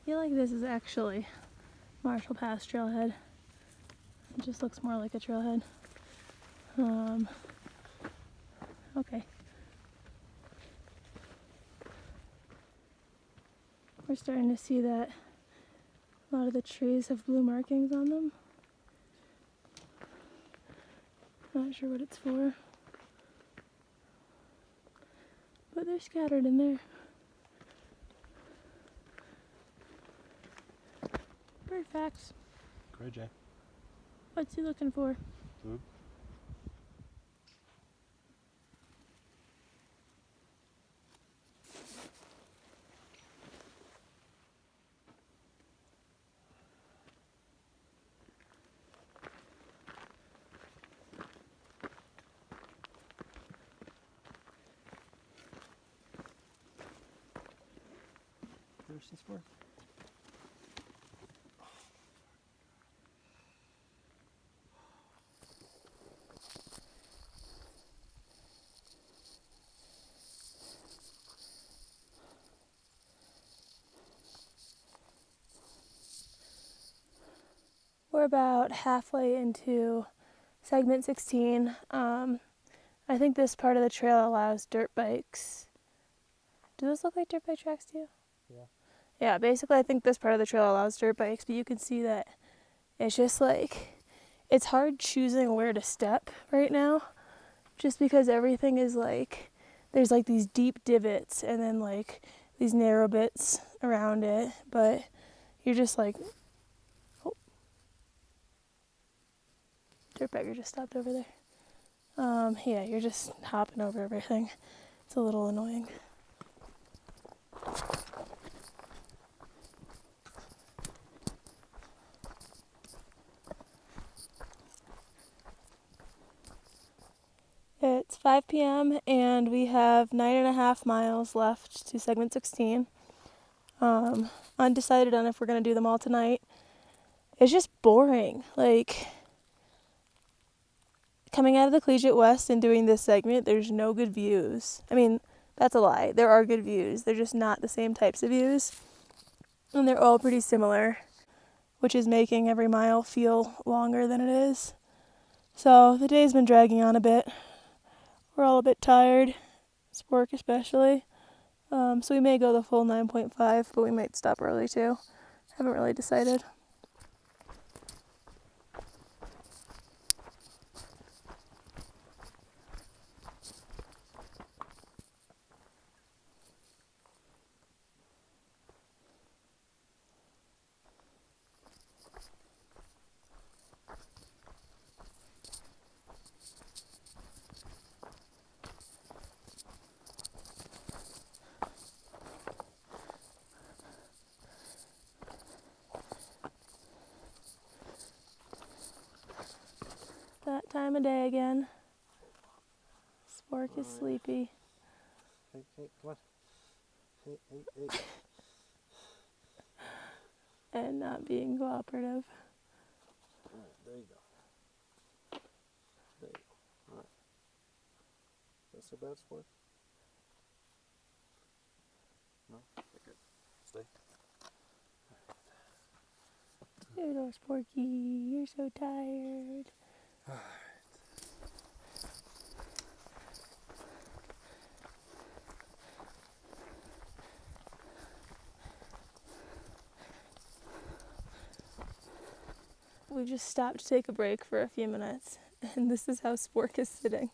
feel like this is actually Marshall Pass Trailhead. It just looks more like a trailhead. Okay. We're starting to see that a lot of the trees have blue markings on them. Not sure what it's for, but they're scattered in there. Bird facts. Great, Jay. What's he looking for? Food. Thirsty sport? We're about halfway into segment 16. I think this part of the trail allows dirt bikes. Do those look like dirt bike tracks to you? Yeah. Yeah, basically I think this part of the trail allows dirt bikes, but you can see that it's just like, it's hard choosing where to step right now, just because everything is like, there's like these deep divots and then like these narrow bits around it, but you're just like, oh, dirt biker just stopped over there. Yeah, you're just hopping over everything. It's a little annoying. It's 5 p.m. and we have 9.5 miles left to segment 16. Undecided on if we're going to do them all tonight. It's just boring. Like, coming out of the Collegiate West and doing this segment, there's no good views. I mean, that's a lie. There are good views. They're just not the same types of views. And they're all pretty similar, which is making every mile feel longer than it is. So the day's been dragging on a bit. We're all a bit tired, Spork especially. So we may go the full 9.5, but we might stop early too. Haven't really decided. That time of day again. Spork is sleepy. Hey, come on. Hey. And not being cooperative. Alright, there you go. There you go. Alright. Is that so bad, sport? No? Okay, good. Stay. Little Sporky, you're so tired. We just stopped to take a break for a few minutes, and this is how Spork is sitting.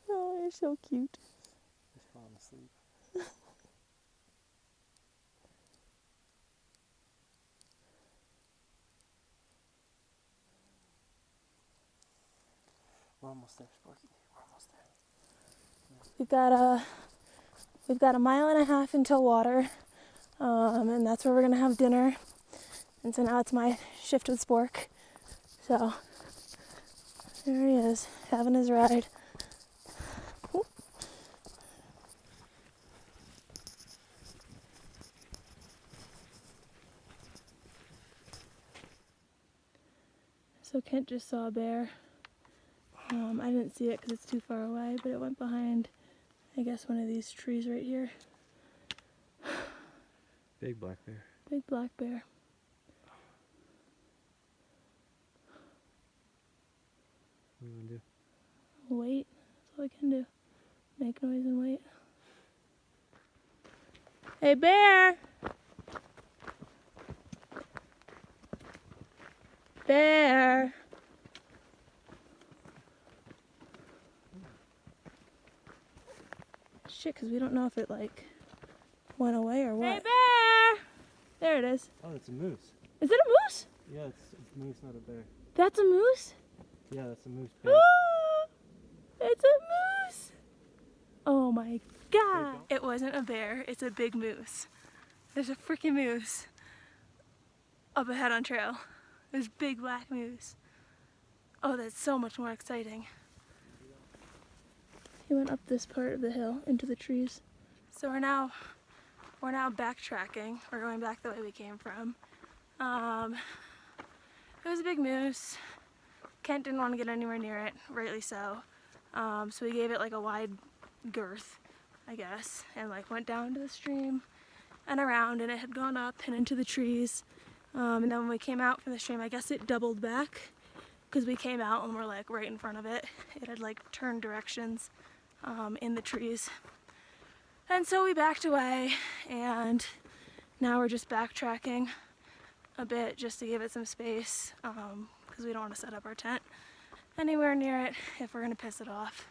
Oh, you're so cute. He's falling asleep. We're almost there, Sporky. We're almost there. We've got a mile and a half until water, and that's where we're gonna have dinner. And so now it's my shift with Spork. So there he is, having his ride. Ooh. So Kent just saw a bear. I didn't see it because it's too far away, but it went behind, I guess, one of these trees right here. Big black bear. Big black bear. What do you want to do? Wait. That's all I can do. Make noise and wait. Hey, bear! Bear! Shit, because we don't know if it, like, went away or what. Hey, bear! There it is. Oh, it's a moose. Is it a moose? Yeah, it's a moose, not a bear. That's a moose? Yeah, that's a moose. Bear. It's a moose! Oh my god! It wasn't a bear, it's a big moose. There's a freaking moose up ahead on trail. There's big black moose. Oh, that's so much more exciting. He went up this part of the hill into the trees. So we're now backtracking. We're going back the way we came from. It was a big moose. Kent didn't want to get anywhere near it, rightly so. So we gave it like a wide girth, I guess, and like went down to the stream and around, and it had gone up and into the trees. And then when we came out from the stream, I guess it doubled back because we came out and we're like right in front of it. It had like turned directions in the trees. And so we backed away, and now we're just backtracking a bit just to give it some space because we don't want to set up our tent anywhere near it if we're going to piss it off,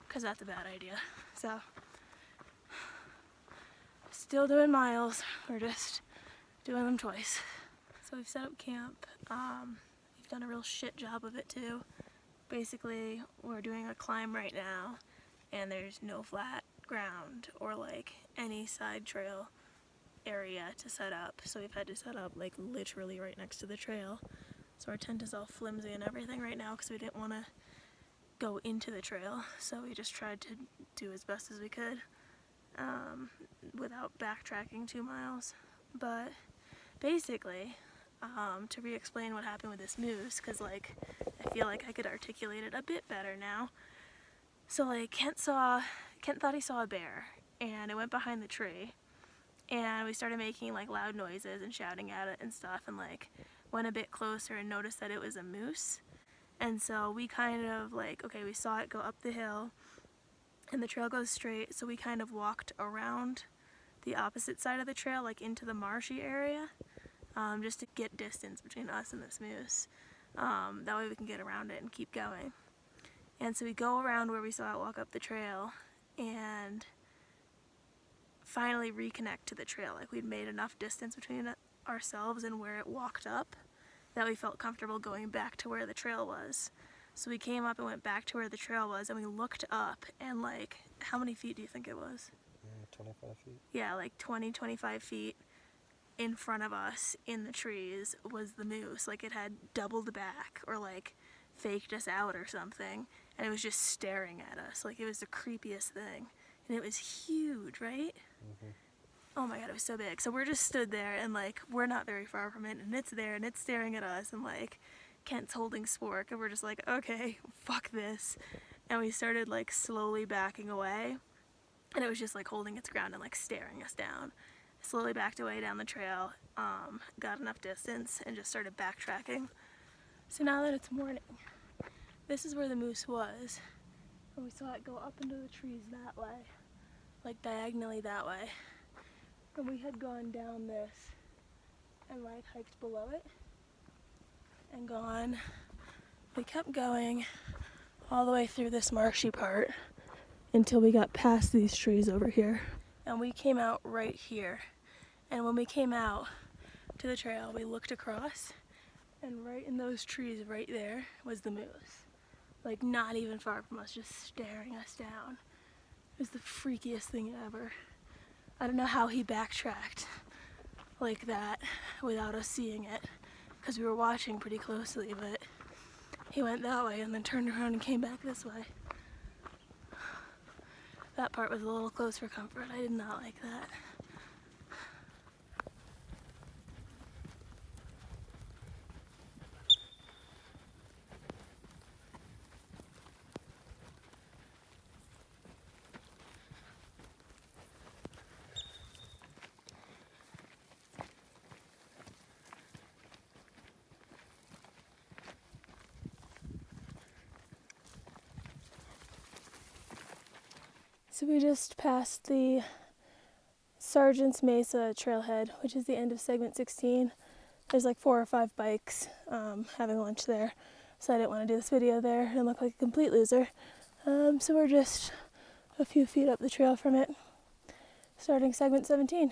because that's a bad idea. So still doing miles, we're just doing them twice. So we've set up camp. We've done a real shit job of it too. Basically, we're doing a climb right now, and there's no flat ground or like any side trail area to set up. So we've had to set up like literally right next to the trail. So our tent is all flimsy and everything right now because we didn't want to go into the trail. So we just tried to do as best as we could without backtracking 2 miles. But basically, to re-explain what happened with this moose, because like I feel like I could articulate it a bit better now. So like Kent thought he saw a bear, and it went behind the tree, and we started making like loud noises and shouting at it and stuff, and like went a bit closer and noticed that it was a moose. And so we kind of like, okay, we saw it go up the hill and the trail goes straight, so we kind of walked around the opposite side of the trail, like into the marshy area, just to get distance between us and this moose. That way we can get around it and keep going. And so we go around where we saw it walk up the trail and finally reconnect to the trail. Like we'd made enough distance between ourselves and where it walked up that we felt comfortable going back to where the trail was. So we came up and went back to where the trail was, and we looked up, and like, how many feet do you think it was? 25 feet. Yeah, like 20, 25 feet in front of us in the trees was the moose. Like it had doubled back or like faked us out or something, and it was just staring at us. Like it was the creepiest thing, and it was huge, right? Mm-hmm. Oh my god, it was so big. So we're just stood there, and like we're not very far from it, and it's there and it's staring at us, and like Kent's holding spork, and we're just like, okay, fuck this. And we started like slowly backing away, and it was just like holding its ground and like staring us down. Slowly backed away down the trail, got enough distance, and just started backtracking. So now that it's morning, this is where the moose was, and we saw it go up into the trees that way, like diagonally that way. And we had gone down this and like hiked below it and gone. We kept going all the way through this marshy part until we got past these trees over here. And we came out right here. And when we came out to the trail, we looked across, and right in those trees right there was the moose. Like not even far from us, just staring us down. It was the freakiest thing ever. I don't know how he backtracked like that without us seeing it, because we were watching pretty closely, but he went that way and then turned around and came back this way. That part was a little close for comfort. I did not like that. So we just passed the Sargent Mesa Trailhead, which is the end of segment 16. There's like 4 or 5 bikes having lunch there, so I didn't want to do this video there and look like a complete loser. So we're just a few feet up the trail from it, starting segment 17.